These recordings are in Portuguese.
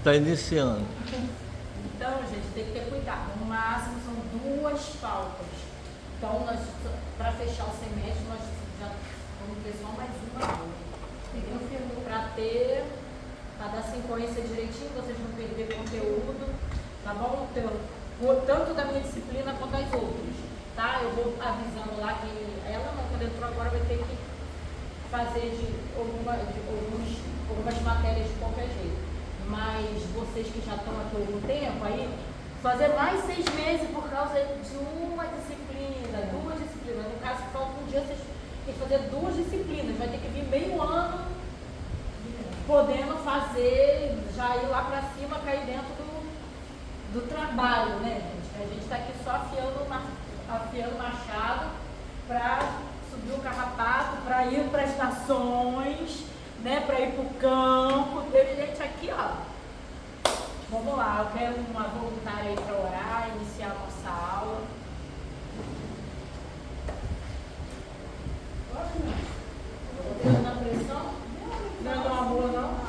Está iniciando. Então, gente, tem que ter cuidado. No máximo são 2 faltas. Então, para fechar o semestre, nós já vamos ter só mais uma aula. Entendeu? Para dar sequência direitinho, vocês não perder conteúdo, tá bom? Tanto da minha disciplina quanto das outras, tá? Eu vou avisando lá que ela, quando entrou agora, vai ter que fazer algumas matérias de qualquer jeito. Mas vocês que já estão aqui há algum tempo, aí fazer mais 6 meses por causa de uma disciplina, 2 disciplinas. No caso, falta um dia, vocês têm que fazer 2 disciplinas, vai ter que vir meio ano podendo fazer, já ir lá para cima, cair dentro do trabalho, né, gente? A gente está aqui só afiando o machado para subir o carrapato, para ir para as nações, né, para ir para o campo. Teve gente aqui, ó. Vamos lá, eu quero uma voluntária aí para orar, iniciar a nossa aula. Botando na pressão? Não é uma boa, não?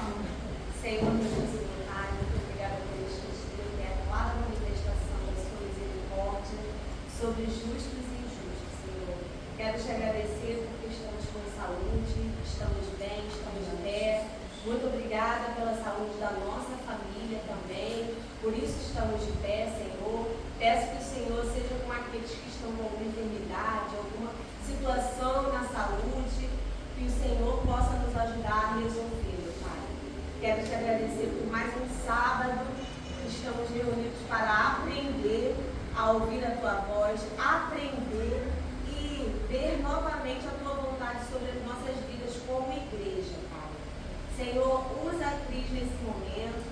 Senhor, Deus voluntário, muito obrigada por este dia, que é a clara manifestação da sua misericórdia sobre justos e injustos, Senhor. Quero te agradecer porque estamos com saúde, estamos bem, estamos de pé. Muito obrigada pela saúde da nossa família também, por isso estamos de pé, Senhor. Peço que o Senhor seja com aqueles que estão com alguma enfermidade, alguma situação na saúde, que o Senhor possa nos ajudar a resolver, Pai. Quero te agradecer por mais um sábado que estamos reunidos para aprender a ouvir a Tua voz, aprender e ver novamente a Tua vontade sobre as nossas vidas como igreja, Pai. Senhor, usa a Cris nesse momento,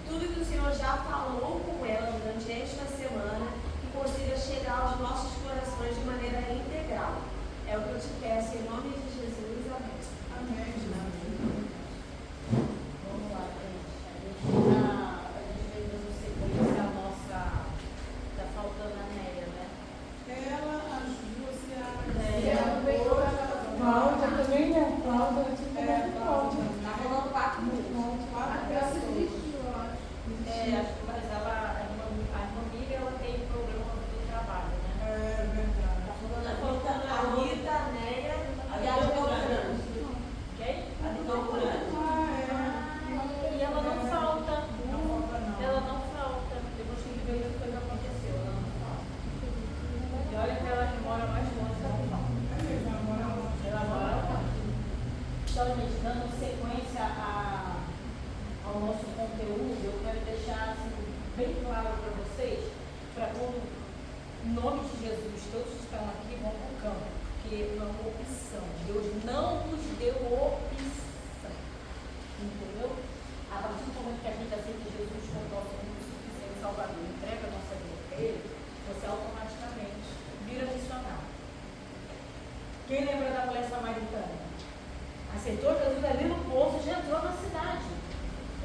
tudo que o Senhor já falou com ela durante esta semana, que consiga chegar aos nossos corações de maneira integral. É o que eu te peço, em nome de Jesus. Amém. Amém. Vamos lá, gente. A gente veio dando sequência a nossa. Tá faltando a Néia, né? Ela, a Júcia, Ela veio. Cláudia também, né? Cláudia, Cláudia. Tá rolando 4 minutos. 4 pessoas. Acho que mas a família ela tem problema do trabalho, né? É verdade. Tá faltando a Rita, a Néia e a Giovana. Ok? A de Campo Grande. E ela não falta. Não falta não. Ela não falta. Depois que veio o que aconteceu, ela não falta. E olha que ela mora mais longe da falta. Ela mora longe. Então, gente, dando sequência ao nosso conteúdo, eu quero deixar assim, bem claro para vocês, para quando, em nome de Jesus, todos que estão aqui vão para o campo, porque é uma opção. Deus não nos deu opção. Entendeu? A partir do momento que a gente aceita Jesus como nosso único suficiente Salvador, entrega a nossa vida para Ele, você automaticamente vira missionário. Quem lembra da mulher samaritana? Aceitou Jesus ali no poço e já entrou na cidade.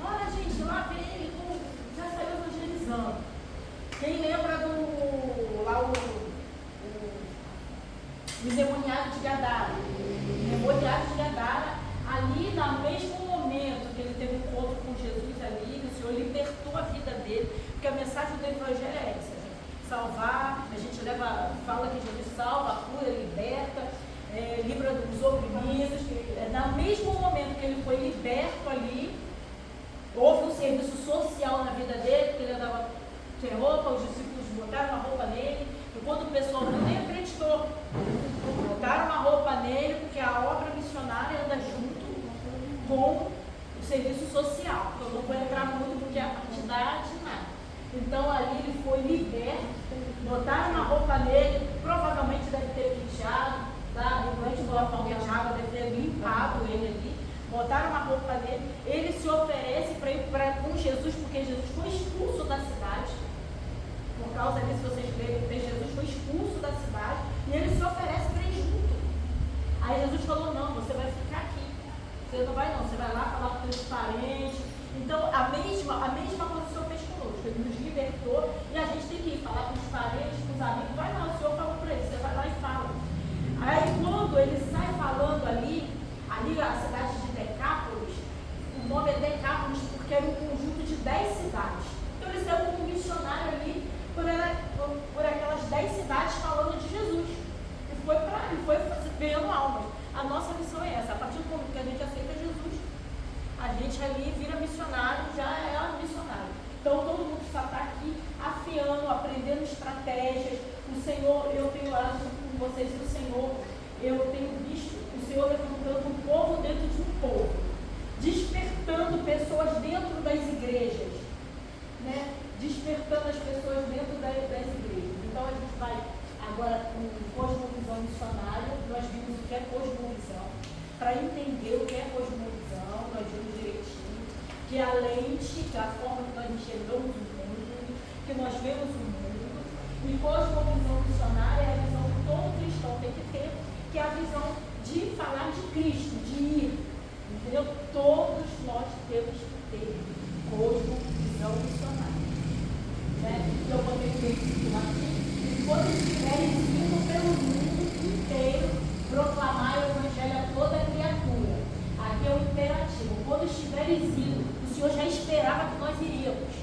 Olha, gente, lá vem ele, já saiu evangelizando. Quem lembra o endemoniado de Gadara? O endemoniado de Gadara, ali no mesmo momento que ele teve um encontro com Jesus ali, o Senhor libertou a vida dele, porque a mensagem do Evangelho é essa, gente. Salvar, a gente fala que Jesus salva, cura, liberta, livra dos oprimidos. No mesmo momento que ele foi liberto ali, houve um serviço social na vida dele, porque ele andava sem roupa, os discípulos botaram uma roupa nele, e quando o pessoal nem acreditou, botaram uma roupa nele, porque a obra missionária anda junto com o serviço social. Então não vou entrar muito porque é a partidade, nada. Então ali ele foi liberto, botaram uma roupa nele, provavelmente deve ter penteado, tá? Durante o alfalmente água deve ter limpado ele ali. Botaram uma roupa nele, ele se oferece para ir com Jesus, porque Jesus foi expulso da cidade. Por causa disso, vocês verem, Jesus foi expulso da cidade e ele se oferece para ir junto. Aí Jesus falou: não, você vai ficar aqui. Você não vai, não, você vai lá falar com os seus parentes. Então, a mesma coisa o Senhor fez conosco. Ele nos libertou e a gente tem que ir falar com os parentes, com os amigos. Vai lá, o Senhor falou para ele, você vai lá e fala. Aí, quando ele sai falando ali a cidade de Decápolis, o nome é Decápolis porque era um conjunto de 10 cidades. Então ele saiu como missionário ali por aquelas 10 cidades falando de Jesus. E foi ganhando almas. A nossa missão é essa. A partir do momento que a gente aceita Jesus, a gente ali vira missionário, já é missionário. Então todo mundo só está aqui afiando, aprendendo estratégias. O Senhor, eu tenho orado com vocês, e o Senhor, eu tenho visto o Senhor levantando um povo dentro de um povo, despertando pessoas dentro das igrejas, né? Despertando as pessoas dentro das igrejas. Então a gente vai agora com cosmovisão missionária. Nós vimos o que é cosmovisão. Para entender o que é cosmovisão, nós vimos direitinho que a lente, que a forma que nós enxergamos o mundo, que nós vemos o mundo. E cosmovisão missionária é a visão que todo cristão tem que ter, que é a visão de falar de Cristo, de ir. Entendeu? Todos nós temos que ter cosmovisão missionária. Né? Então, quando eu vejo aqui, quando estiverem indo pelo mundo inteiro, proclamar o Evangelho a toda criatura. Aqui é o imperativo. Quando estiverem indo, o Senhor já esperava que nós iríamos.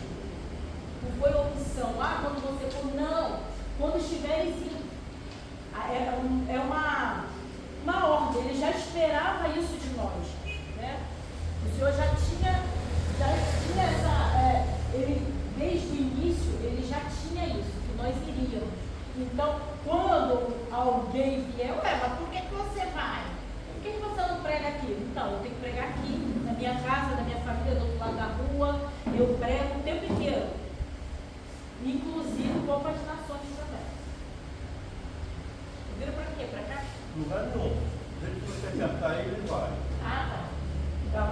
Não foi opção. Quando você for, não. Quando estiverem indo. É uma ordem. Ele já esperava isso de nós. Né? O Senhor já tinha essa... desde o início, ele já tinha isso, que nós iríamos. Então, quando alguém vier, mas por que você vai? Por que você não prega aqui? Então, eu tenho que pregar aqui, na minha casa, na minha família, do outro lado da rua. Eu prego o tempo inteiro. Inclusive, vou para as nações também. Vira para quê? Para cá? Lugar nenhum. Desde que você acertar ele vai. Tá.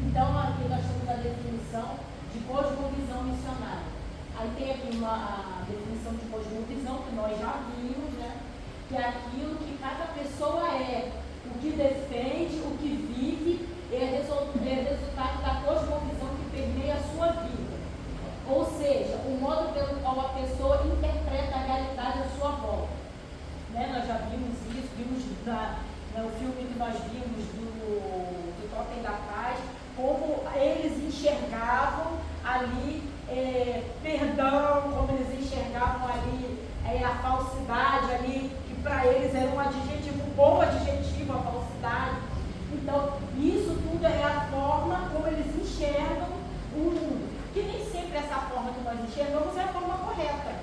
Então, aqui nós temos a definição de cosmovisão missionária. Aí tem aqui a definição de cosmovisão, que nós já vimos, né? Que é aquilo que cada pessoa é, o que defende, o que vive, é resultado da cosmovisão que permeia a sua vida. Ou seja, o modo pelo qual a pessoa interpreta a realidade à sua volta. Né? Nós já vimos isso, vimos no filme que nós vimos do Totem da Paz, como eles enxergavam ali perdão, como eles enxergavam ali a falsidade ali, que para eles era um adjetivo, um bom adjetivo, a falsidade. Então, isso tudo é a forma como eles enxergam o mundo. Que nem sempre essa forma que nós enxergamos é a forma correta.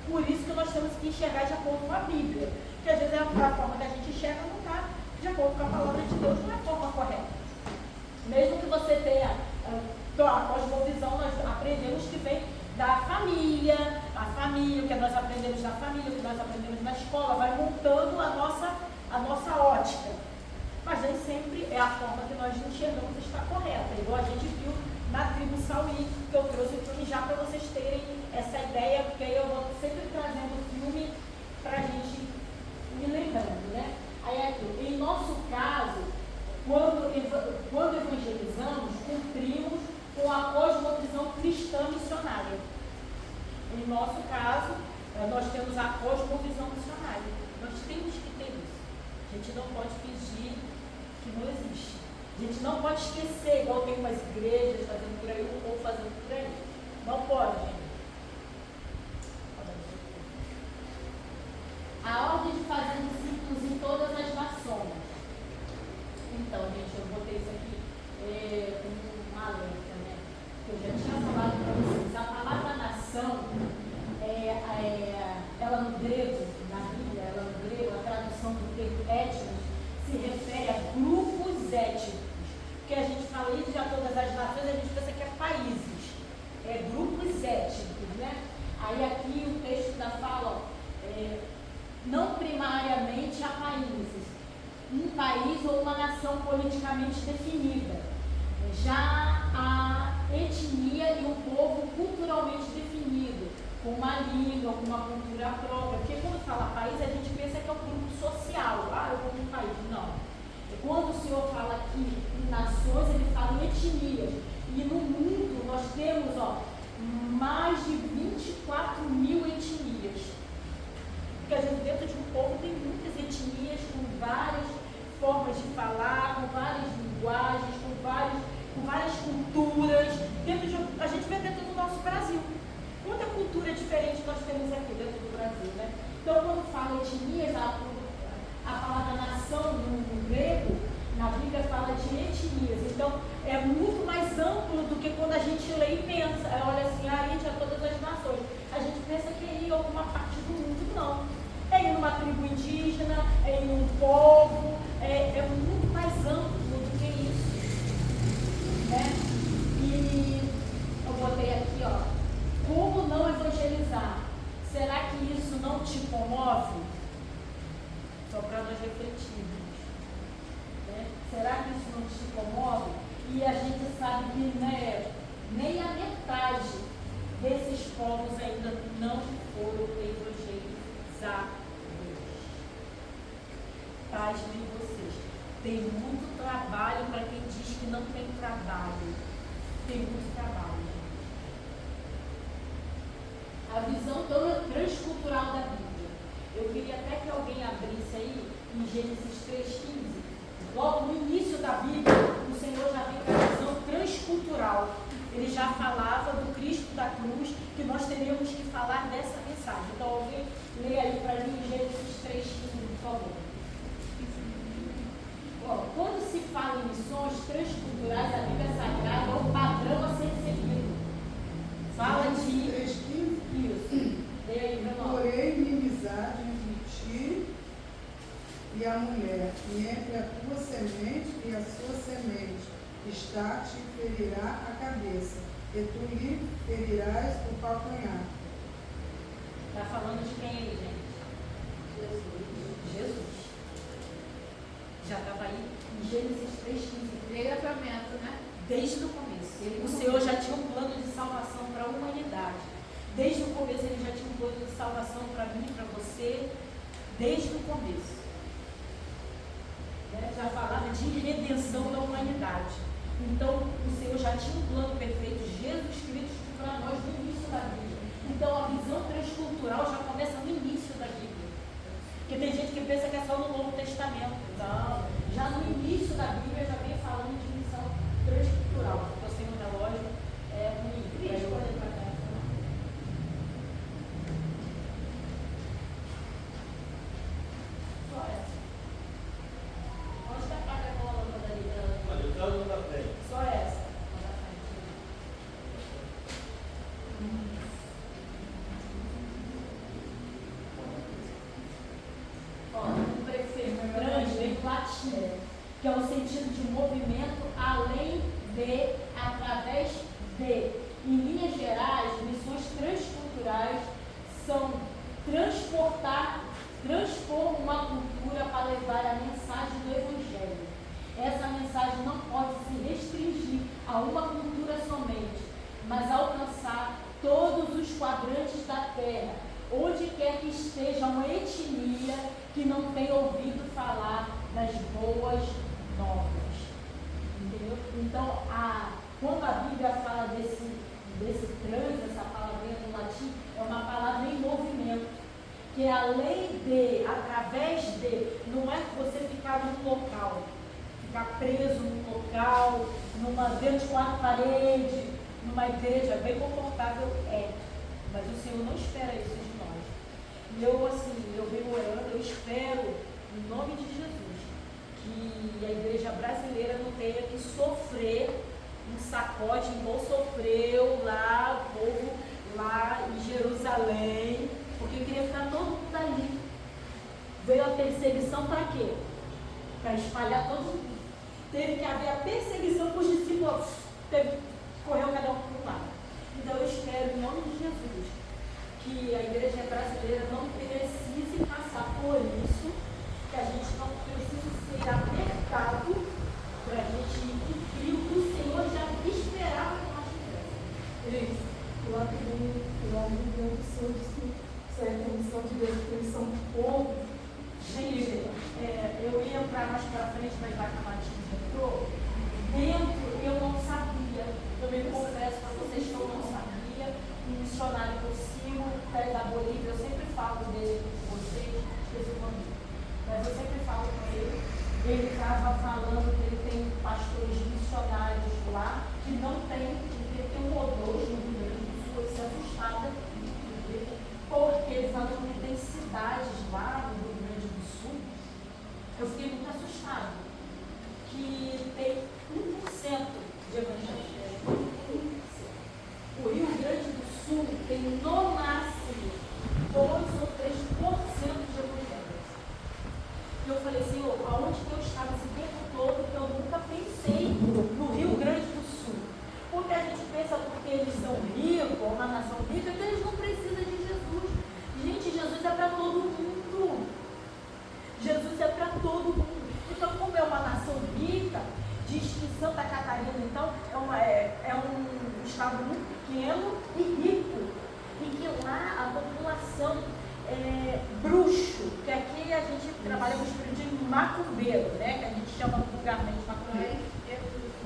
Por isso que nós temos que enxergar de acordo com a Bíblia. Porque às vezes a forma que a gente enxerga não está de acordo com a palavra de Deus, não é a forma correta. Mesmo que você tenha a cosmovisão, nós aprendemos que vem da família, o que nós aprendemos na família, o que nós aprendemos na escola, vai montando a nossa ótica. Mas nem sempre é a forma que nós enxergamos está correta. Igual a gente viu na tribo Sauí, que eu trouxe o filme já para vocês terem essa ideia, porque aí eu vou sempre trazendo o filme para a gente ir lembrando, né? Aí aqui, em nosso caso, quando evangelizamos, cumprimos com a cosmovisão cristã missionária. Em nosso caso, nós temos a cosmovisão missionária. Nós temos que ter isso. A gente não pode fingir que não existe. A gente não pode esquecer, igual tem umas igrejas fazendo por aí, um povo fazendo por aí. Não pode, gente. A ordem de fazer discípulos em todas as nações. Então, gente, eu botei isso aqui uma alerta, né? Eu já tinha falado para vocês. A palavra nação, ela no grego, na Bíblia, a tradução do termo étnicos, se refere a grupos étnicos. Porque a gente fala isso já todas as nações, a gente pensa que é países. É grupos étnicos, né? Aí aqui o texto ainda fala, não primariamente a países. Um país ou uma nação politicamente definida. Já a etnia e um povo culturalmente definido, com uma língua, com uma cultura própria. Porque quando fala país, a gente pensa que é um grupo social. Eu vou para um país. Não. Quando o Senhor fala aqui em nações, ele fala em etnias. E no mundo nós temos mais de 24 mil etnias. Porque a gente dentro de um povo tem muitas etnias, com várias formas de falar, com várias linguagens, com várias culturas. diferentes nós temos aqui dentro do Brasil, né? Então, quando fala etnias, a palavra nação no grego, na Bíblia fala de etnias. Então, é muito mais amplo do que quando a gente lê e pensa. Olha assim, a gente é todas as nações. A gente pensa que é em alguma parte do mundo, não. É em uma tribo indígena, é em um povo, é muito mais amplo do que isso. Né? E eu botei aqui, ó, como não evangelizar? Será que isso não te comove? Só para nós refletirmos. Né? Será que isso não te comove? E a gente sabe que, né, nem a metade desses povos ainda não foram evangelizados. Pasmem vocês. Tem muito trabalho para quem diz que não tem trabalho. Tem muito trabalho. A visão transcultural da Bíblia. Eu queria até que alguém abrisse aí em Gênesis 3,15. Logo no início da Bíblia, o Senhor já vem com a visão transcultural. Ele já falava do Cristo da cruz, que nós teríamos que falar dessa mensagem. Então, alguém lê aí para mim em Gênesis 3,15, por favor. Bom, quando se fala em missões transculturais, a Bíblia Sagrada é o padrão a ser seguido. Fala de... 3,15. Isso. Lê aí, meu nome. Porém, inimizade entre ti e a mulher, e entre a tua semente e a sua semente, está te ferirá a cabeça, e tu lhe ferirás o calcanhar. Está falando de quem aí, gente? Jesus. Já estava aí em Gênesis 3,15. Livramento, né? Desde o começo. O Senhor já tinha um plano de salvação para a humanidade. Desde o começo ele já tinha um plano de salvação para mim e para você. Desde o começo. Né? Já falava de redenção da humanidade. Então, o Senhor já tinha um plano perfeito, Jesus Cristo, para nós no início da Bíblia. Então, a visão transcultural já começa no início da Bíblia. Porque tem gente que pensa que é só no Novo Testamento. Não. Já no início da Bíblia já vem falando de visão transcultural. Estou sem o relógio, é ruim. Deixa eu olhar para cá. Só essa. Onde está a placa com a lâmpada ali? Olha, eu estava na frente. Só essa. Ó, o prefeito trans vem do latim, que é o sentido de movimento além de, através de. Em linhas gerais, missões transculturais são transpor uma cultura para levar a mensagem do Evangelho. Essa mensagem não pode se restringir a uma cultura somente, mas alcançar todos os quadrantes da terra, onde quer que esteja uma etnia que não tem ouvido falar das boas novas. Entendeu? Então, quando a Bíblia fala desse trans, essa palavrinha do latim, é uma palavra em movimento, que é além de, através de, não é você ficar num local, ficar preso num local, dentro de 4 paredes, numa igreja bem confortável, mas o Senhor não espera isso de nós. E eu venho orando, eu espero, em nome de Jesus, que a igreja brasileira não tenha que sofrer um sacode igual sofreu lá, o povo lá em Jerusalém, porque queria ficar todo mundo ali. Veio a perseguição para quê? Para espalhar todo mundo. Teve que haver a perseguição com os discípulos, correu cada um para um lado. Então eu espero, em nome de Jesus, que a igreja brasileira não precise passar por isso, que a gente não precise ser apertado para a gente cumprir o que o Senhor já esperava que nós fizéssemos. Isso. Lá no Deus do Senhor disse que isso é a missão de Deus, porque eles são povo. Gente, eu ia mais para frente, mas vai que a Matinha entrou. Dentro, eu não sabia. Eu me confesso para vocês que eu não sabia. Um missionário que eu sigo, perto da Bolívia, eu sempre falo dele com vocês, esqueci o nome. Mas eu sempre falo com ele. Ele estava falando que ele tem pastores missionários lá que não tem, porque tem um ou dois no Rio Grande do Sul, se assustada de ver porque eles são ricos, uma nação rica, que eles não precisam de Jesus. Gente, Jesus é para todo mundo. Jesus é para todo mundo. Então, como é uma nação rica, diz que Santa Catarina, então, é um estado muito pequeno e rico. E que lá a população é bruxo, que aqui a gente trabalha com o espírito de macumbeiro, né? Que a gente chama vulgarmente macumbeiro.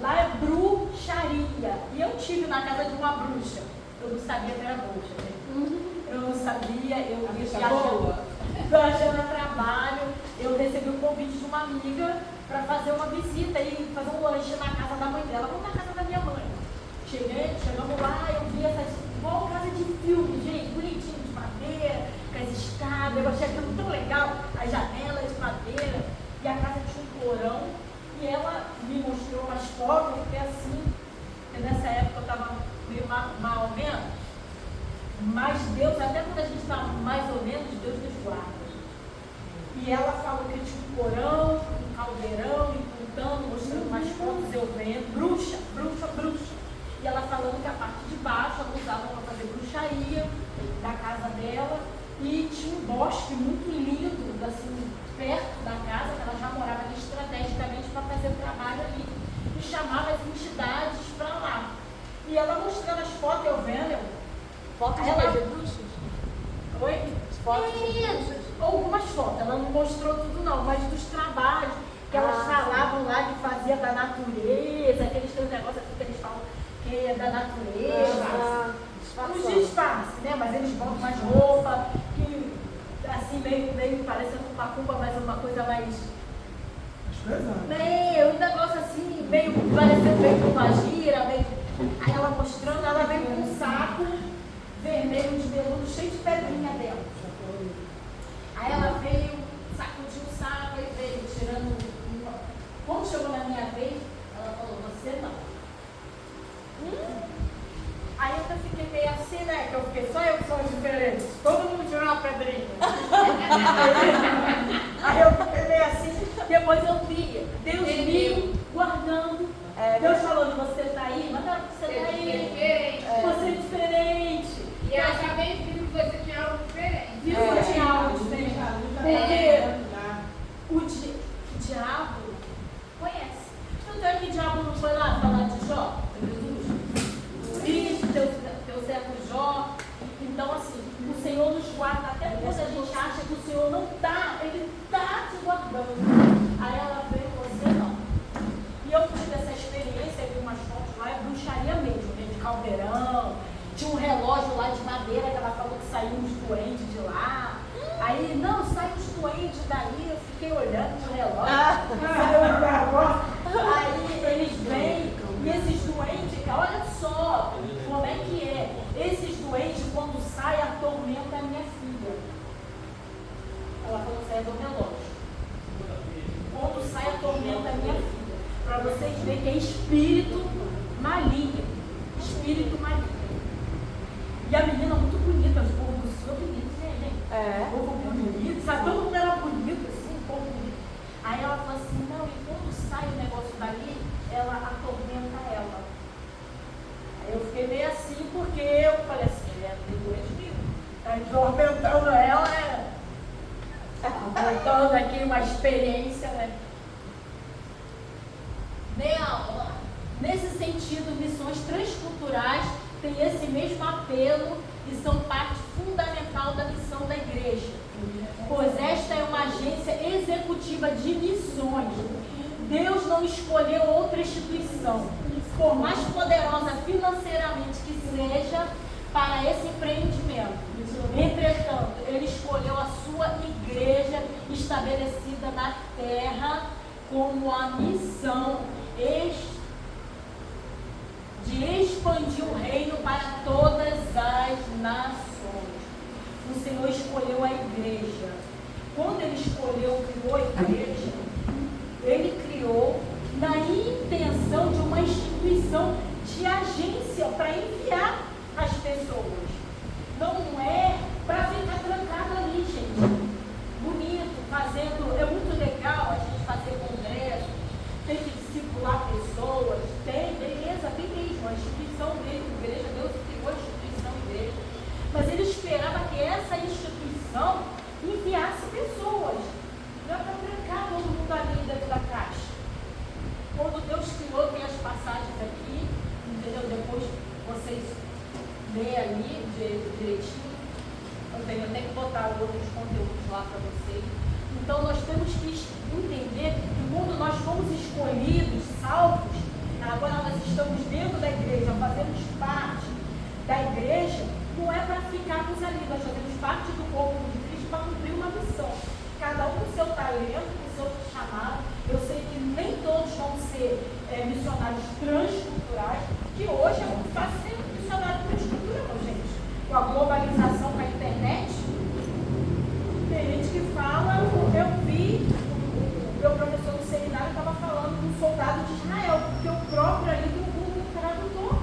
Lá é bruxaria. E eu tive na casa de uma bruxa. Eu não sabia que era bruxa, né? Eu não sabia, eu viajando a trabalho, eu recebi o convite de uma amiga para fazer uma visita e fazer um lanche na casa da mãe dela. Vamos na casa da minha mãe. Chegamos lá, eu vi essas igual casa de filme, gente, bonitinho de madeira, com as escadas, eu achei aquilo tão legal, as janelas de madeira, e a casa tinha um porão, e ela me mostrou umas fotos, eu fiquei assim, porque nessa época eu estava meio mal ou menos, mas Deus, até quando a gente está mais ou menos, Deus nos guarda. E ela falou que tinha um porão, um caldeirão, e contando, mostrando umas fotos, eu vendo, bruxa. E ela falando que a parte de baixo ela usava para fazer bruxaria da casa dela. E tinha um bosque muito lindo, assim, perto da casa, que ela já morava ali estrategicamente para fazer o trabalho ali. E chamava as entidades para lá. E ela mostrando as fotos, eu vendo. Fotos de bruxas? Oi? Fotos de bruxas? Algumas fotos, ela não mostrou tudo não, mas dos trabalhos que elas falavam lá que fazia da natureza, aqueles três negócios assim que eles falam que é da natureza, os disfarces, né? Mas eles botam mais roupa, que assim meio parecendo uma macumba, mas uma coisa mais. Meio, um negócio assim, meio parecendo meio com uma gira, meio. Aí ela mostrando, ela veio com um saco vermelho de veludo cheio de pedrinha dentro. Aí ela veio, sacudiu o saco e veio tirando. Quando chegou na minha vez, ela falou, você não. Aí eu fiquei meio assim, né? Que eu fiquei, só eu que sou diferente. Todo mundo tirou uma pedrinha. Aí eu fiquei meio assim, depois eu vi Deus me guardando. Deus falando, você tá aí, mas não, você tá aí. Você é diferente. E eu já bem viu que você tinha algo diferente. Viu que eu tinha algo diferente? Porque o diabo conhece. Tanto é que o diabo não foi lá falar de Jó, Jesus, Cristo, teu servo Jó. Então, assim, o Senhor nos guarda até quando a gente acha que o Senhor não está, Ele está te guardando. Aí ela veio, você não. E eu tive essa experiência, vi umas fotos lá, é bruxaria mesmo, de caldeirão. Tinha um relógio lá de madeira que ela falou que saiu uns doentes de lá. Aí, não, sai os doentes daí. Eu fiquei olhando pro relógio. Saiu um negócio. Aí eles vêm e esses doentes, olha só como é que é. Esses doentes, quando saem, atormentam a minha filha. Ela falou, sai do relógio. Quando sai, atormenta a minha filha. Para vocês verem que é espírito maligno. Espírito maligno. E a menina muito bonita, o povo do Sul é bonito, né, gente? O povo bonito, sabe? Todo mundo era bonito, assim, o povo bonito. Aí ela falou assim, não, e quando sai o negócio dali, ela atormenta ela. Aí eu fiquei meio assim, porque eu falei assim, ele é doente mesmo. Tá atormentando ela, contando aqui uma experiência, né? Nesse sentido, missões transculturais têm esse mesmo apelo e são parte fundamental da missão da igreja, pois esta é uma agência executiva de missões. Deus não escolheu outra instituição, por mais poderosa financeiramente que seja, para esse empreendimento. Entretanto, Ele escolheu a sua igreja estabelecida na terra como a missão de expandir o reino para todas as nações. O Senhor escolheu a igreja. Quando Ele criou a igreja, Ele criou na intenção de uma instituição de agência para enviar as pessoas. Não é para ficar trancado ali, gente. Bonito, fazendo. É muito legal a gente fazer congresso, tem que discipular pessoas, tem, beleza, tem mesmo. A instituição mesmo, a igreja ler ali direitinho. Eu tenho até que botar outros conteúdos lá para vocês. Então nós temos que entender que quando nós fomos escolhidos, salvos, agora nós estamos dentro da igreja, fazemos parte da igreja, não é para ficarmos ali, nós fazemos parte do corpo de Cristo para cumprir uma missão. Cada um com o seu talento, com o seu chamado. Eu sei que nem todos vão ser missionários transculturais, que hoje é muito fácil ser missionário transcultural, gente. Com a globalização, com a internet, tem gente que fala, eu vi, o meu professor do seminário estava falando com um soldado de Israel, porque o próprio ali do mundo tradutor.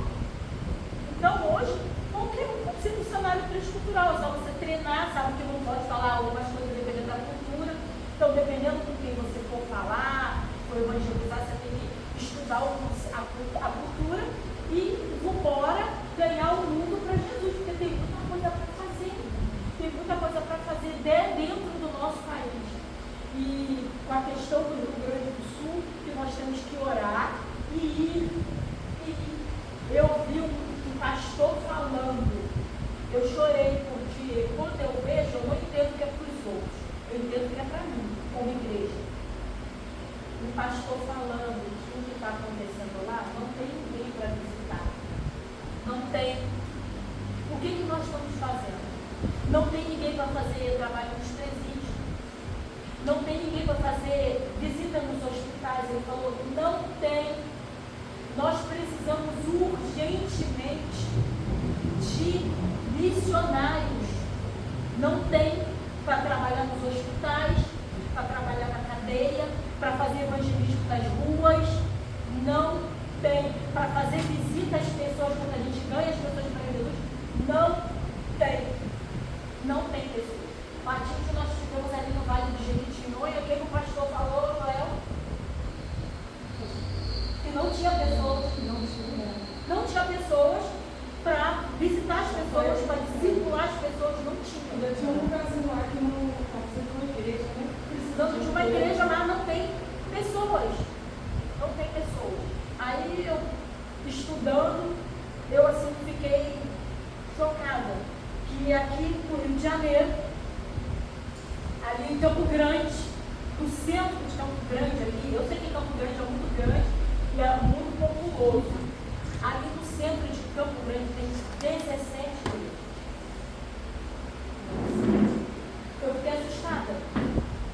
Então hoje, qualquer um pode ser missionário transcultural, é só você treinar, sabe que não pode falar algumas coisas dependendo da cultura. Então, dependendo com quem você for falar, for evangelizar, você tem que estudar a cultura e bora ganhar o mundo para Jesus, porque tem muita coisa para fazer. Tem muita coisa para fazer dentro do nosso país. E com a questão do Rio Grande do Sul, que nós temos que orar e ir. Eu vi um pastor falando, eu chorei porque quando eu vejo, eu não entendo que é para os outros, eu entendo que é para mim, como igreja. Um pastor falando que o que está acontecendo lá, não tem ninguém para visitar. Não tem. O que nós estamos fazendo? Não tem ninguém para fazer trabalho nos presídios. Não tem ninguém para fazer visita nos hospitais. Ele falou, não tem. Nós precisamos urgentemente de missionários. Não tem para trabalhar nos hospitais, para trabalhar na cadeia, para fazer evangelismo nas ruas. Não tem. Para fazer visita às pessoas, quando a gente ganha as pessoas para Jesus. Não tem. Não tem pessoas. Matinho, nós ficamos ali no Vale do Jequitinhonha, o que o pastor falou, Noel? Que não tinha pessoas, não tinha pessoas para visitar as pessoas, para discipular as pessoas, não tinha. Ainda tinha um lugarzinho lá que não precisa de uma igreja, né? Precisando de uma igreja, mas não tem pessoas. Não tem pessoas. Aí eu, estudando, eu assim fiquei chocada. Que aqui no Rio de Janeiro, ali em Campo Grande, no centro de Campo Grande ali, eu sei que Campo Grande é muito grande e é muito populoso. Ali no centro de Campo Grande tem 17 igrejas. Eu fiquei assustada.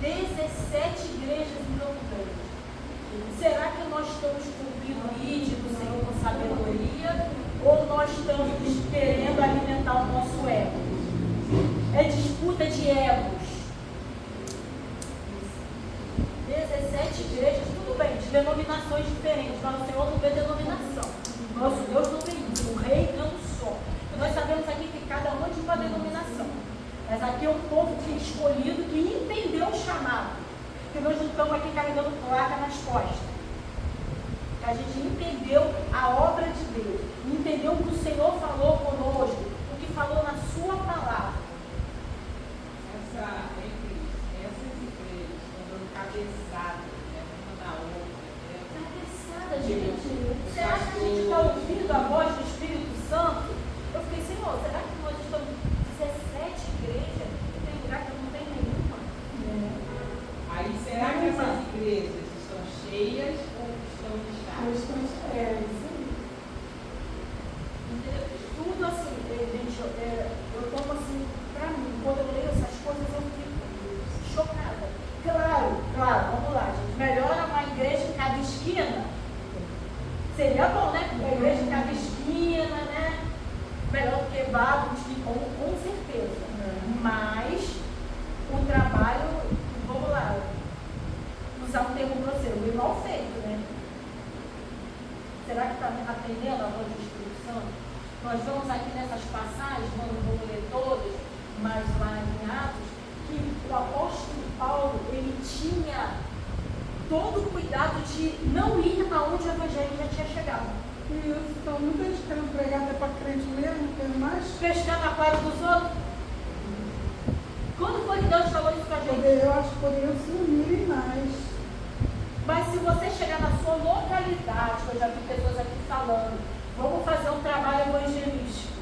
17 igrejas em Campo Grande. Será que nós estamos cumprindo o ID do Senhor com sabedoria ou nós estamos querendo alimentar o nosso ego? É disputa de egos. 17 igrejas, tudo bem, de denominações diferentes, mas o Senhor não vê denominação. Nosso Deus não vê isso, o rei é um só. E nós sabemos aqui que cada uma de uma denominação. Mas aqui é um povo que é escolhido, que entendeu o chamado. Que nós não estamos aqui carregando placa nas costas. A gente entendeu a obra de Deus, entendeu o que o Senhor falou conosco, o que falou na sua palavra. Essas igrejas estão dando cabeçada, né? Uma na outra. Cabeçada, gente. Será que a gente está ouvindo a voz do Espírito Santo? Eu fiquei, Senhor, será que nós estamos 17 igrejas e tem lugar que não tem nenhuma? Aí será que essas igrejas estão cheias ou estão inchadas? Tudo assim, gente, eu tomo assim, pra mim, quando eu leio essas coisas, eu fico chocada. Claro, vamos lá, gente. Melhora uma igreja em cada esquina. Seria bom, né? Uma igreja em cada esquina, né? Melhor do que vários, com certeza. Mas o trabalho, vamos lá, usar um termo grosseiro, bem mal feito, né? Será que está atendendo a voz do Espírito Santo? Nós vamos aqui nessas passagens, não vou ler todas, mas lá em Atos, que o apóstolo Paulo, ele tinha todo o cuidado de não ir aonde o evangelho já tinha chegado. Isso, então muita gente querendo pregar até para crente mesmo, tem mais. Pescar na aquário dos outros. Quando foi que Deus falou isso com a gente? Eu acho que poderiam se unirem mais. Mas se você chegar na sua localidade, que eu já vi pessoas aqui falando, vamos fazer um trabalho evangelístico.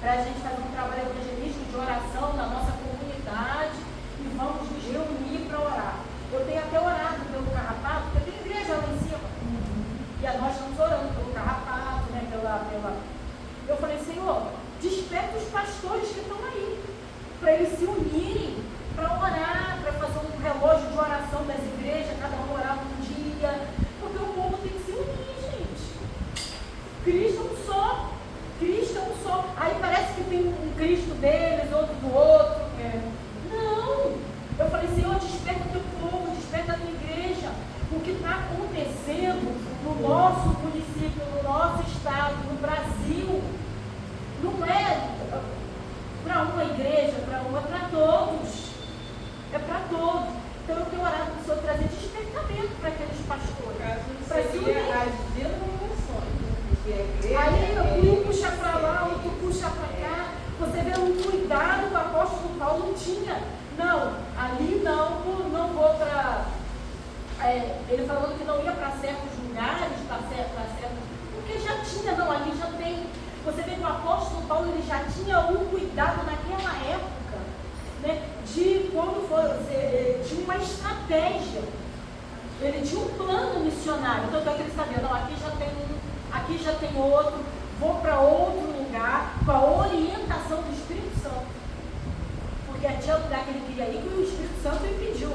para a gente fazer um trabalho evangelístico de oração na nossa comunidade e vamos nos reunir para orar. Eu tenho até orado pelo carrapato, porque tem igreja lá em cima. E nós estamos orando pelo carrapato, né, Eu falei, Senhor, desperta os pastores que estão aí, para eles se unirem, para orar, para fazer um relógio de oração das igrejas, cada um orar um dia, porque o povo tem que se unir, gente. Cristo é um só. Cristo é um só. Aí parece que tem um Cristo deles, outro do outro. Não. Eu falei, Senhor, desperta o teu povo, desperta a tua igreja. O que está acontecendo no nosso município, no nosso estado, no Brasil, não é para uma igreja, para uma, é para todos. É para todos. Então eu tenho orado para o Senhor trazer despertamento para aqueles pastores. Para se unir. As denominações. Aí um puxa para lá, outro puxa para cá. Você vê um cuidado que o apóstolo Paulo não tinha. Não, ali não vou para. Ele falando que não ia para certos lugares, para certos. Porque já tinha, não, ali já tem. Você vê que o apóstolo Paulo ele já tinha um cuidado naquela época, né, de quando tinha uma estratégia. Ele tinha um plano missionário. Tanto é que ele sabia, não, aqui já tem outro, vou para outro lugar, com a orientação do Espírito Santo. Porque tinha lugar que ele queria ir, que o Espírito Santo impediu.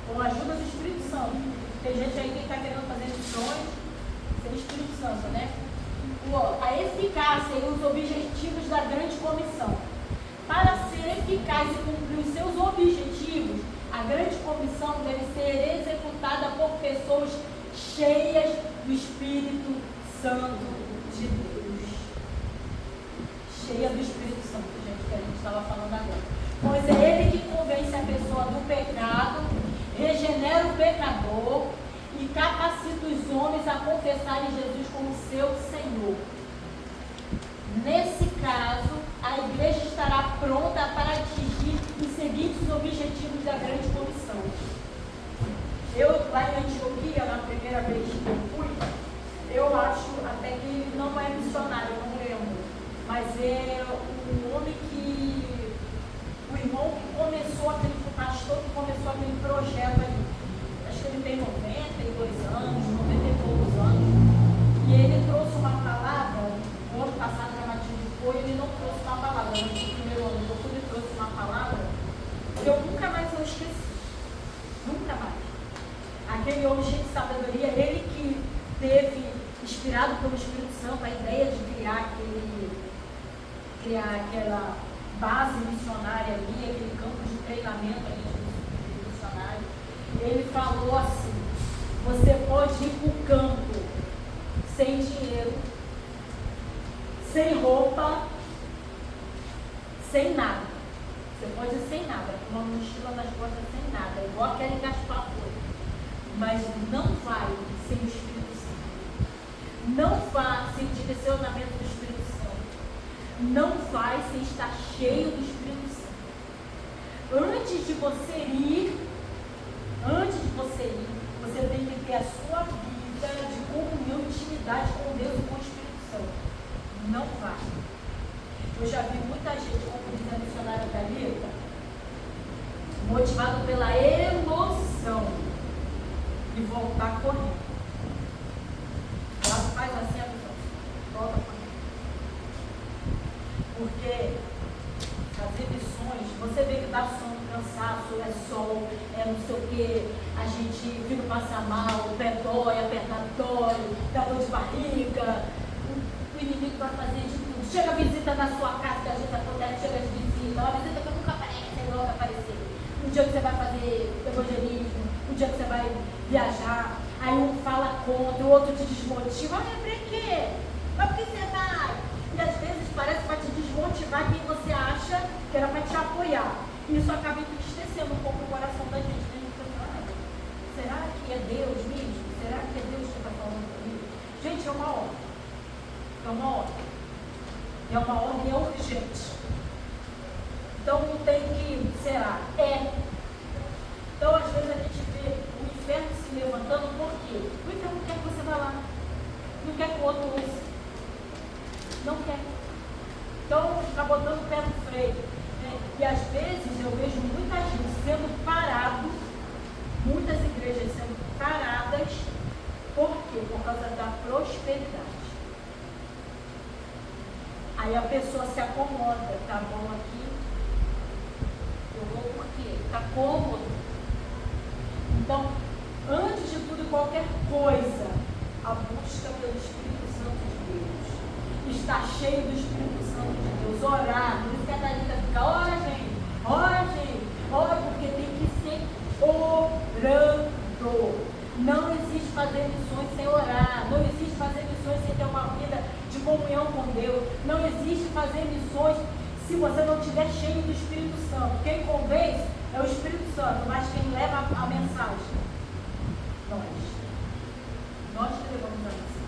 Com a ajuda do Espírito Santo. Tem gente aí que está querendo fazer missões sem Espírito Santo, né? A eficácia e os objetivos da grande comissão. Para ser eficaz e cumprir os seus objetivos, a grande comissão deve ser executada por pessoas cheias do Espírito Santo de Deus. Cheia do Espírito Santo, gente, que a gente estava falando agora. Pois é Ele que convence a pessoa do pecado, regenera o pecador e capacita os homens a confessarem Jesus como seu Senhor. Nesse caso, a igreja estará pronta para atingir os seguintes objetivos da grande comissão. Eu, lá em Antioquia, na primeira vez que eu fui, eu acho até que ele não é missionário, eu não lembro, mas é um homem o irmão que começou o pastor que começou aquele projeto ali. Acho que ele tem 92 anos, 90 e poucos anos. E ele trouxe uma palavra, no ano passado na Matilde foi, ele não trouxe uma palavra, mas no primeiro ano que eu fui, ele trouxe uma palavra que eu nunca mais eu esqueci. Nunca mais. Aquele homem cheio de sabedoria, ele que teve, inspirado pelo Espírito Santo, a ideia de criar aquela base missionária ali, aquele campo de treinamento ali de missionário. Ele falou assim: você pode ir para o campo sem dinheiro, sem roupa, sem nada. Você pode ir sem nada, com uma mochila nas costas sem nada, igual aquele Gaspar foi. Mas não vai sem o Espírito Santo. Não vá sem o direcionamento do Espírito Santo. Não vai sem estar cheio do Espírito Santo. Antes de você ir, você tem que ter a sua vida de comunhão e intimidade com Deus e com o Espírito Santo. Não vai. Eu já vi muita gente, como diz a missionária Thalita, motivado pela emoção e voltar correndo. Ela faz assim a pessoa, volta correndo. Porque fazer missões, você vê que dá sono, cansaço, é sol, é não sei o que, a gente fica passando mal, o pé dói, a perna dói, dá dor de barriga, o inimigo vai fazer de tudo. Chega a visita na sua casa, que a gente acontece, chega de visita, uma visita que nunca aparece, é logo aparecer. Um dia que você vai fazer evangelismo, um dia que você vai viajar, aí um fala contra, o outro te desmotiva. Ah, pra quê? Mas por que você vai? E às vezes parece para te desmotivar quem você acha que era para te apoiar. E isso acaba entristecendo um pouco o coração da gente. A gente pensa, será que é Deus mesmo? Será que é Deus que está falando comigo? Gente, é uma ordem. É uma ordem. É uma ordem urgente. Então não tem que, será? É. Então às vezes a gente vê o inferno se levantando, por quê? O inferno não quer que você vá lá. Não quer que o outro ouça. Não quer. botando o pé no freio. Né? E às vezes eu vejo muita gente sendo parado, muitas igrejas sendo paradas, por quê? Por causa da prosperidade. Aí a pessoa se acomoda, tá bom aqui, eu vou por quê? Tá cômodo. Então, antes de tudo e qualquer coisa, a busca pelo Espírito Santo de Deus. Estar cheio do Espírito Santo de Deus. Orar. Por isso que a Thalita fica, ora gente, porque tem que ser orando. Não existe fazer missões sem orar. Não existe fazer missões sem ter uma vida de comunhão com Deus. Não existe fazer missões se você não estiver cheio do Espírito Santo. Quem convence é o Espírito Santo, mas quem leva a mensagem? Nós que levamos a missão.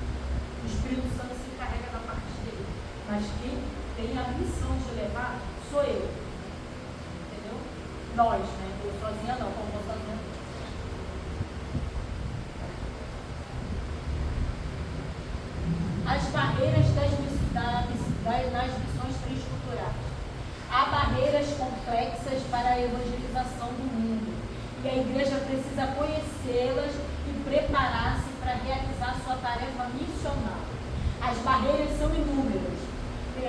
O Espírito Santo se encarrega da parte dele. Mas quem tem a missão de levar sou eu. Entendeu? Nós, né? Eu sozinha não, como eu sozinha não. As barreiras nas missões transculturais. Há barreiras complexas para a evangelização do mundo. E a igreja precisa conhecê-las e preparar-se para realizar sua tarefa missional. As barreiras são inúmeras.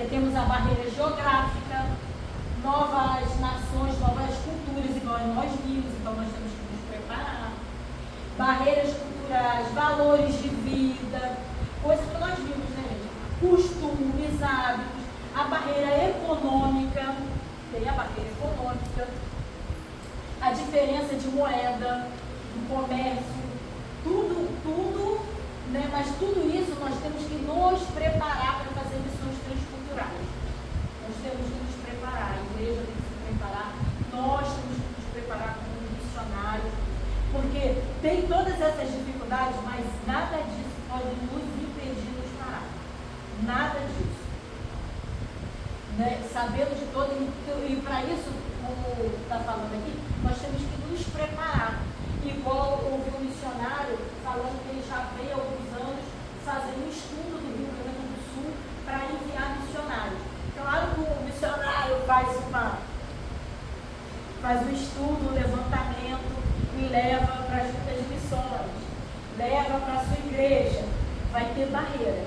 Temos a barreira geográfica, novas nações, novas culturas, igual nós vimos, então nós temos que nos preparar. Barreiras culturais, valores de vida, coisas que nós vimos, né, gente? Costumes, hábitos, a barreira econômica, tem a barreira econômica, a diferença de moeda, do comércio, tudo, né? Mas tudo isso nós temos que nos preparar para fazer missões transculturais. Nós temos que nos preparar, a igreja tem que se preparar, nós temos que nos preparar como missionários, porque tem todas essas dificuldades, mas nada disso pode nos impedir de nos parar. Nada disso. Né? Sabendo de todo, e para isso, como está falando aqui, nós temos que nos preparar. Igual houve um missionário falando que ele já veio há alguns anos fazendo um estudo do Rio Grande do Sul para enviar missionários. Claro que o missionário faz um estudo, um levantamento e leva para as juntas de missões, leva para a sua igreja. Vai ter barreira.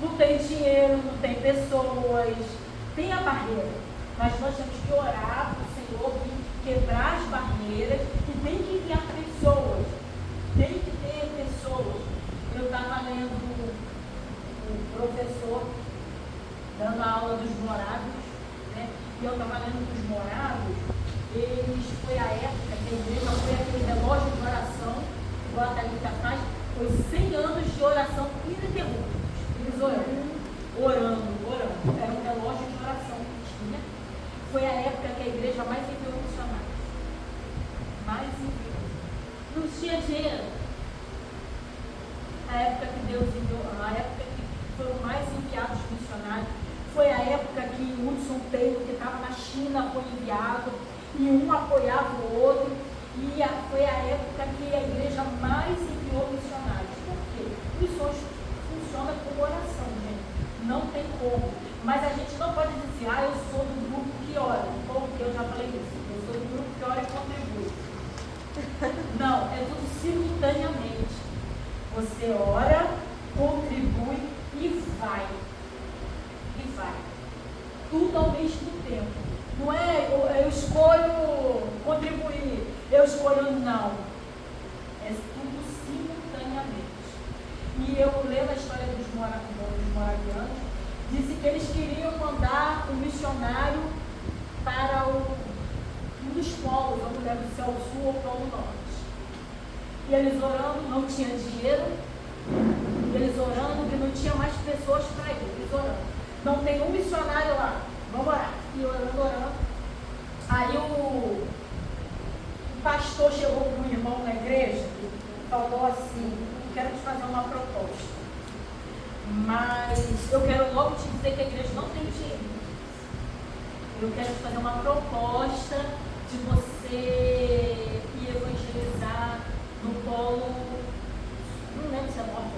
Não tem dinheiro, não tem pessoas, tem a barreira. Mas nós temos que orar para o Senhor quebrar as barreiras e tem que enviar pessoas. Tem que ter pessoas. Eu estava lendo o professor dando a aula dos morávios, né? E eu estava lendo dos morávios, foi a época que a igreja foi aquele relógio de oração, igual a Thalita faz, foi 100 anos de oração ininterrupta. Eles orando. Era um relógio de oração que tinha. Foi a época que a igreja mais enviou missionários. Não tinha dinheiro. A época que Deus enviou, a época que foram mais enviados missionários, foi a época que Hudson Taylor, que estava na China, foi enviado, e um apoiava o outro, e foi a época que a igreja mais enviou missionários. Por quê? Missões funciona como oração, gente. Não tem como. Mas a gente não pode dizer, eu sou do grupo que ora. Porque eu já falei isso. Eu sou do grupo que ora e contribui. Não, é tudo simultaneamente. Você ora, contribui e vai. Tudo ao mesmo tempo. Não é eu escolho contribuir, eu escolho não. É tudo simultaneamente. E eu lendo a história dos moravianos, disse que eles queriam mandar um missionário para um dos polos, eu não lembro se é o sul ou o polo norte. E eles orando, não tinha dinheiro, e eles orando que não tinha mais pessoas para ir, eles orando. Não tem um missionário lá, vamos orar. E orando. Aí o pastor chegou com um irmão na igreja e falou assim, quero te fazer uma proposta, mas eu quero logo te dizer que a igreja não tem dinheiro. Eu quero te fazer uma proposta de você ir evangelizar no polo, não lembro se é norte,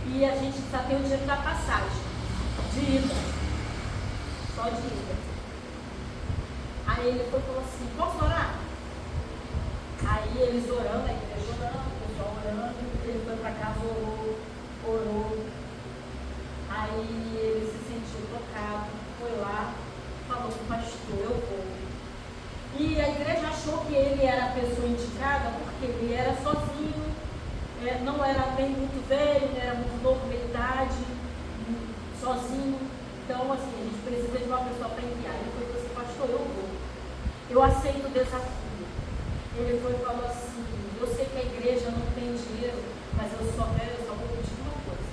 e a gente precisa ter o dinheiro da passagem de ida. só de ida. Aí ele foi e falou assim, posso orar? Aí eles orando, a igreja orando, o pessoal orando, ele foi para casa, orou. Aí ele se sentiu tocado, foi lá, falou com o pastor, eu vou. E a igreja achou que ele era a pessoa indicada porque ele era sozinho, não era nem muito velho, não era muito novo de idade, sozinho. Então, assim, a gente precisa de uma pessoa para enviar. Ele foi e falou assim, pastor, eu vou. Eu aceito o desafio. Ele foi e falou assim, eu sei que a igreja não tem dinheiro, mas eu só vou pedir uma coisa.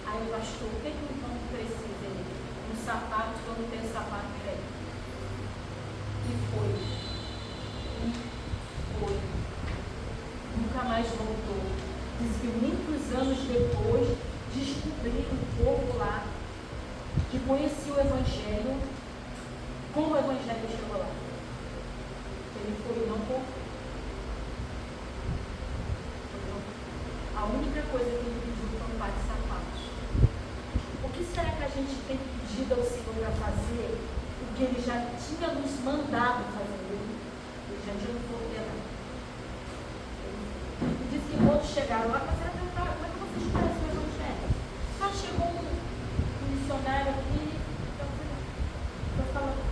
Aí o pastor, o que então precisa? Ele, um sapato, que eu não tenho sapato para ele. E foi. Nunca mais voltou. Diz que muitos anos depois descobriram um povo lá que conhecia o Evangelho. Como o Evangelho chegou lá? Ele foi e não voltou. A única coisa que ele pediu foi um par de sapatos. O que será que a gente tem pedido ao Senhor para fazer? O que ele já tinha nos mandado fazer. Ele já tinha nos ordenado. Ele disse que quando chegaram lá, mas era perguntar, como é que vocês conhecem o Evangelho? Ah, chegou um missionário aqui, eu falando.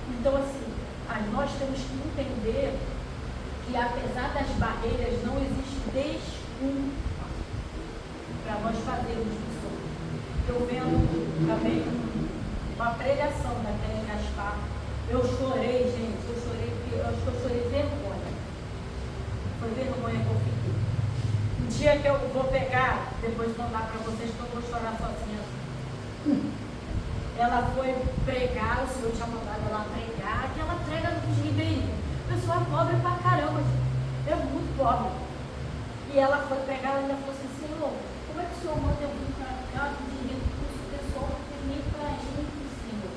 Então, assim, nós temos que entender que apesar das barreiras, não existe desculpa para nós fazermos missões. Eu vendo também uma pregação da Tânia Gaspar. Eu chorei, gente, eu acho que eu chorei vergonha. Foi vergonha que eu fiquei. Um dia que eu vou pegar, depois mandar para vocês, que eu vou chorar sozinha. Ela foi pregar, o Senhor tinha mandado ela pregar, aquela prega no Ribeirinho. A pessoa é pobre pra caramba, gente. É muito pobre. E ela foi pregar, ela ainda falou assim, Senhor, como é que o Senhor manda eu vir para cá de recurso pessoal, não tem nem para gente, Senhor?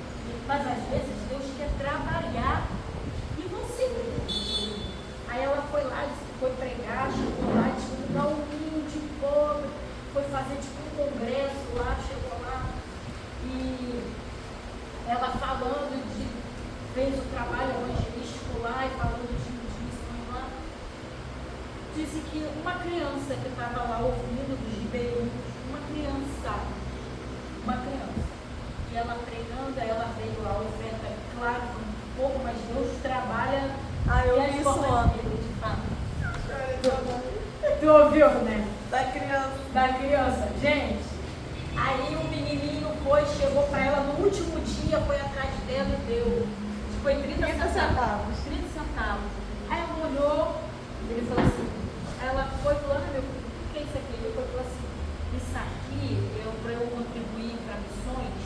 Mas às vezes Deus quer trabalhar e você. Aí ela foi lá, disse que foi pregar, chegou lá, disse que lugar humilde, pobre, foi fazer tipo um congresso lá, chegou lá. E ela fez o trabalho evangelístico lá e falando de missões lá. Disse que uma criança que estava lá ouvindo dos ribeirinhos, uma criança, e ela pregando, ela veio a oferta, claro, um pouco, mas Deus trabalha eu e vi as isso formas ontem. dele, de fato. Tu ouviu, né? Da criança. Gente, aí o menininho chegou para ela no último dia, foi atrás dela e deu. Foi 30 centavos. 30 centavos. Aí ela olhou, ele falou assim, ela foi falando, meu filho, o que é isso aqui? Ele foi falou assim, isso aqui é para eu contribuir para missões,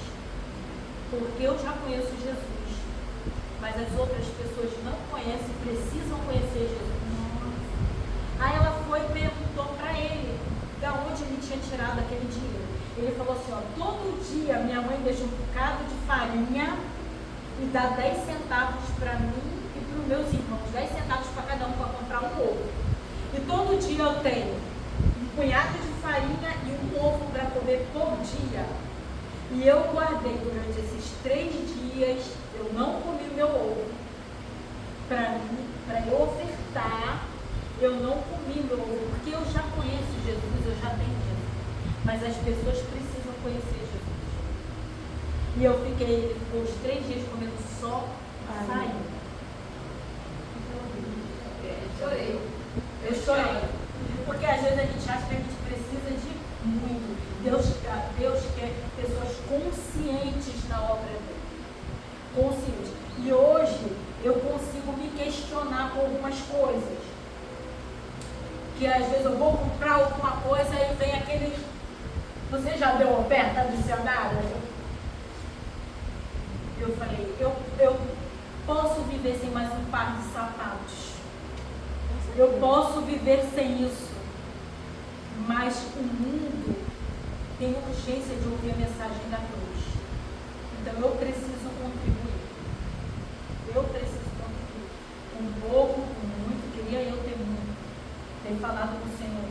porque eu já conheço Jesus, mas as outras pessoas não conhecem, precisam conhecer Jesus. Aí ela foi e perguntou para ele, de onde ele tinha tirado aquele dinheiro. Ele falou assim, todo dia minha mãe deixa um bocado de farinha e dá 10 centavos para mim e para os meus irmãos, 10 centavos para cada um para comprar um ovo. E todo dia eu tenho um punhado de farinha e um ovo para comer todo dia. E eu guardei durante esses 3 dias, eu não comi meu ovo. Para eu ofertar, eu não comi meu ovo, porque eu já conheço Jesus, eu já tenho Jesus. Mas as pessoas precisam conhecer Jesus. E ele ficou os 3 dias comendo só farinha. Chorei. Eu chorei. Porque às vezes a gente acha que a gente precisa de muito. Deus quer pessoas conscientes da obra dele. Conscientes. E hoje eu consigo me questionar com algumas coisas. Que às vezes eu vou comprar alguma coisa e vem aquele... Você já deu oferta adicionada? Eu falei, eu posso viver sem mais um par de sapatos. Eu posso viver sem isso. Mas o mundo tem urgência de ouvir a mensagem da cruz. Então eu preciso contribuir. Com pouco, com muito, queria eu ter muito. Ter falado com o Senhor.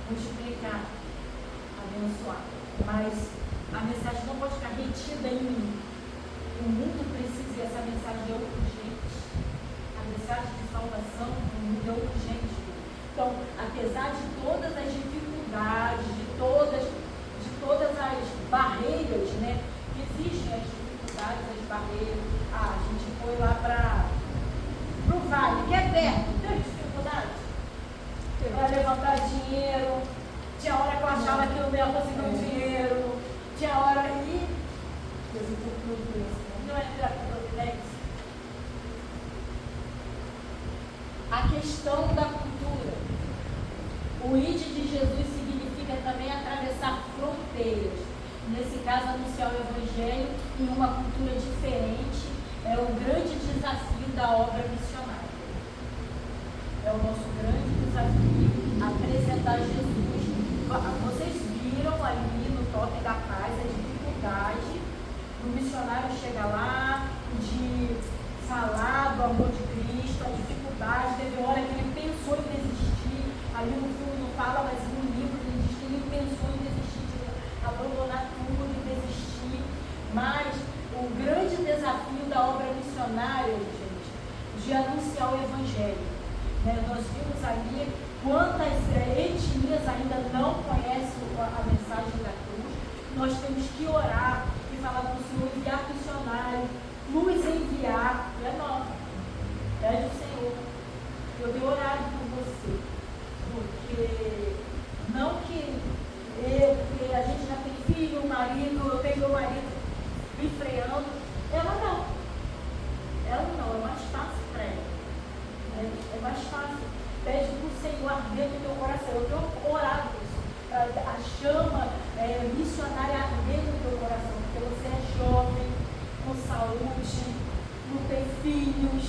Multiplicar. Abençoar. Mas A mensagem não pode ficar retida em mim. O mundo precisa, e essa mensagem é urgente. A mensagem de salvação no mundo é urgente. Então, apesar de todas as dificuldades, de todas as barreiras, né? Existem as dificuldades, as barreiras. A gente foi lá para o vale, que é perto, tem dificuldade para levantar dinheiro. Tinha hora que eu achava que eu não ia conseguir um dinheiro. Tinha hora aí. Não é providência. A questão da cultura. O ID de Jesus significa também atravessar fronteiras. Nesse caso, anunciar o Evangelho em uma cultura diferente é o grande desafio da obra missionária. É o nosso grande desafio apresentar Jesus. Vocês viram ali no Toque da Paz a dificuldade do missionário chegar lá, de falar do amor de Cristo, a dificuldade. Teve hora que ele pensou em desistir. Ali no filme não fala, mas no livro ele diz que ele pensou em desistir, de abandonar tudo e desistir. Mas o grande desafio da obra missionária, gente, de anunciar o Evangelho. Né? Nós vimos ali quantas etnias ainda não conhecem a mensagem da cruz. Nós temos que orar e falar para o Senhor enviar missionário, nos enviar. É nova. Pede o Senhor. Eu tenho orado por você. Porque não que a gente já tem filho, marido, eu tenho meu marido me freando. Ela não. É mais fácil para ela. É mais fácil. Pede para o Senhor arder no teu coração. Eu tenho orado por isso. A chama missionária arder no teu coração. Porque você é jovem, com saúde, não tem filhos,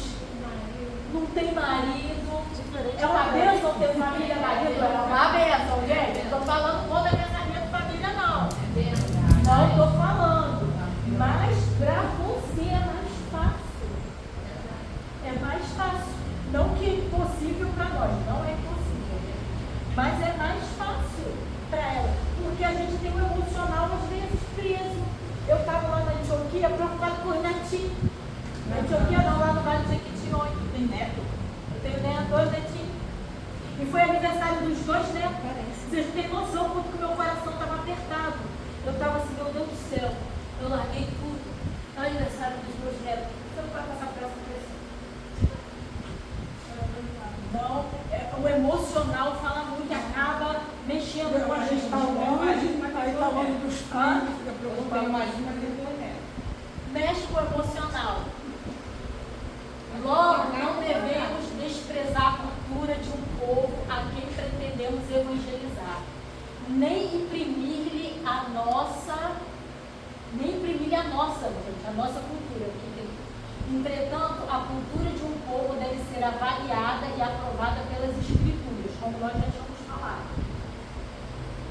não tem marido. É uma bênção ter família, marido. É uma bênção, gente. Não estou falando contra pensamento família, não. Não estou falando. Mas para você é mais fácil. É mais fácil. Não que é impossível para nós, não é impossível. Mas é mais fácil para ela. Porque a gente tem um emocional, às vezes, preso. Eu estava lá na Antioquia preocupada com os netinhos. Na Antioquia não, lá no Vale do Jequitinhonha. Tem neto? Eu tenho neto, 2 netinhos. E foi aniversário dos 2 netos. Vocês têm noção quanto que o meu coração estava apertado. Eu estava assim, meu Deus do céu. Eu larguei tudo. Aniversário dos meus netos. Você não vai passar por essa pressão. Não, o emocional fala muito, acaba mexendo com a gente. Aí está falando dos filhos, fica preocupado. Mexe com o emocional. Logo, não devemos desprezar a cultura de um povo a quem pretendemos evangelizar, nem imprimir-lhe a nossa, gente, a nossa cultura. Entretanto, a cultura de um povo deve ser avaliada e aprovada